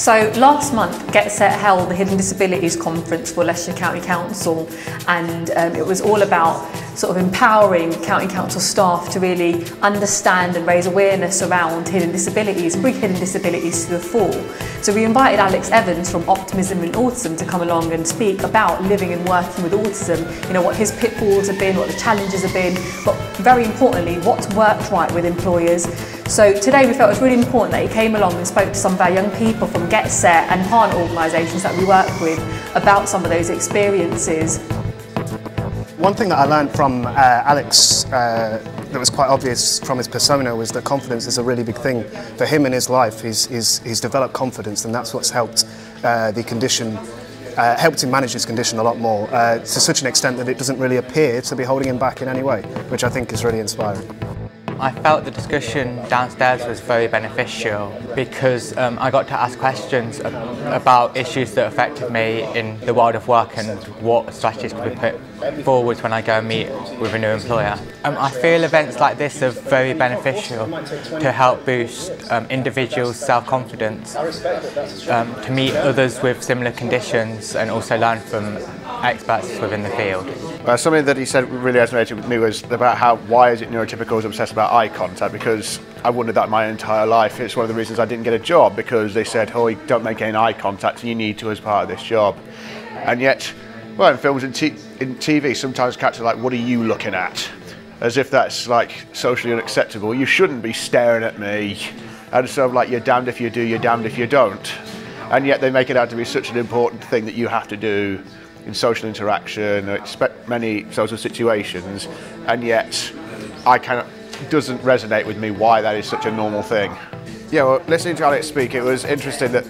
So last month, Get Set held the Hidden Disabilities Conference for Leicestershire County Council, and it was all about sort of empowering County Council staff to really understand and raise awareness around hidden disabilities and bring hidden disabilities to the fore. So we invited Alex Evans from Optimism and Autism to come along and speak about living and working with autism, you know, what his pitfalls have been, what the challenges have been, but very importantly, what's worked right with employers. So today we felt it was really important that he came along and spoke to some of our young people from Get Set and partner organisations that we work with about some of those experiences. One thing that I learned from Alex that was quite obvious from his persona was that confidence is a really big thing for him in his life. He's developed confidence, and that's what's helped the condition, helped him manage his condition a lot more, to such an extent that it doesn't really appear to be holding him back in any way, which I think is really inspiring. I felt the discussion downstairs was very beneficial because I got to ask questions about issues that affected me in the world of work and what strategies could be put forward when I go and meet with a new employer. I feel events like this are very beneficial to help boost individuals' self-confidence, to meet others with similar conditions and also learn from experts within the field. Something that he said really resonated with me was about why is it neurotypicals obsessed about eye contact, because I wondered that my entire life. It's one of the reasons I didn't get a job, because they said, oh, you don't make any eye contact and you need to as part of this job. And yet, well, in films and in TV, sometimes characters are like, what are you looking at? As if that's like socially unacceptable. You shouldn't be staring at me. And sort of like, you're damned if you do, you're damned if you don't. And yet they make it out to be such an important thing that you have to do in social interaction, or expect many social situations, and yet doesn't resonate with me why that is such a normal thing. Yeah, well, listening to Alex speak, it was interesting that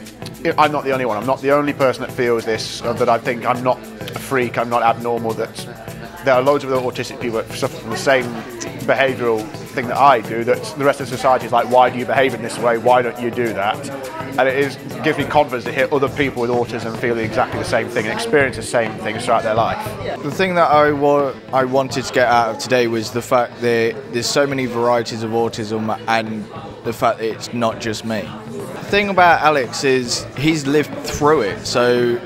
I'm not the only one. I'm not the only person that feels this, or that I think I'm not a freak, I'm not abnormal, that there are loads of other autistic people that suffer from the same behavioural thing that I do, that the rest of society is like, why do you behave in this way, why don't you do that? And it gives me confidence to hear other people with autism feeling exactly the same thing and experience the same things throughout their life. The thing that I wanted to get out of today was the fact that there's so many varieties of autism, and the fact that it's not just me. The thing about Alex is he's lived through it, so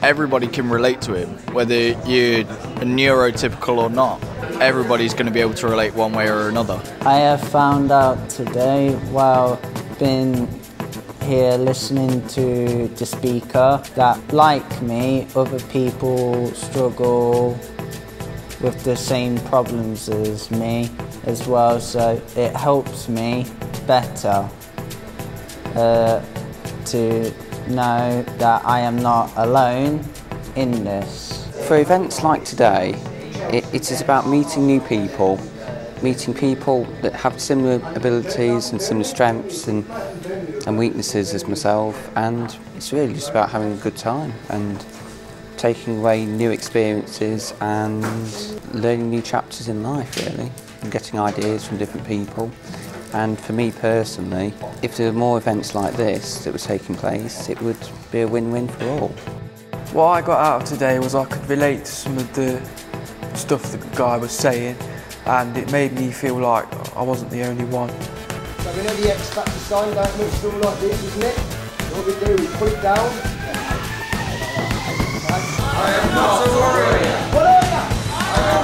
everybody can relate to him, whether you're neurotypical or not. Everybody's going to be able to relate one way or another. I have found out today while being here listening to the speaker that, like me, other people struggle with the same problems as me as well, so it helps me better to know that I am not alone in this. For events like today, it is about meeting new people, meeting people that have similar abilities and similar strengths and weaknesses as myself, and it's really just about having a good time and taking away new experiences and learning new chapters in life, really, and getting ideas from different people. And for me personally, if there were more events like this that were taking place, it would be a win-win for all. What I got out of today was I could relate to some of the stuff the guy was saying, and it made me feel like I wasn't the only one. So we know the X Factor sign, don't look something like this, isn't it? What we do, we pull it down. I am not a warrior. What are you? I am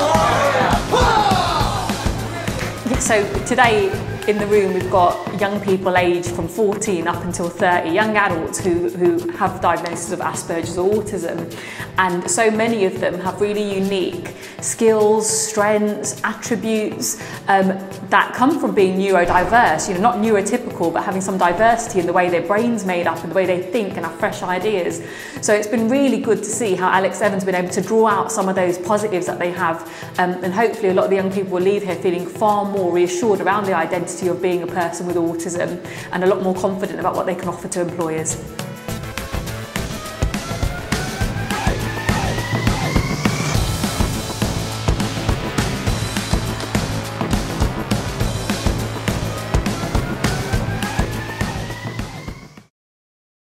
a warrior. So today in the room we've got young people aged from 14 up until 30, young adults who have diagnoses of Asperger's or autism, and so many of them have really unique skills, strengths, attributes that come from being neurodiverse, you know, not neurotypical, but having some diversity in the way their brain's made up and the way they think and have fresh ideas. So it's been really good to see how Alex Evans has been able to draw out some of those positives that they have, and hopefully a lot of the young people will leave here feeling far more reassured around the identity of being a person with autism and a lot more confident about what they can offer to employers.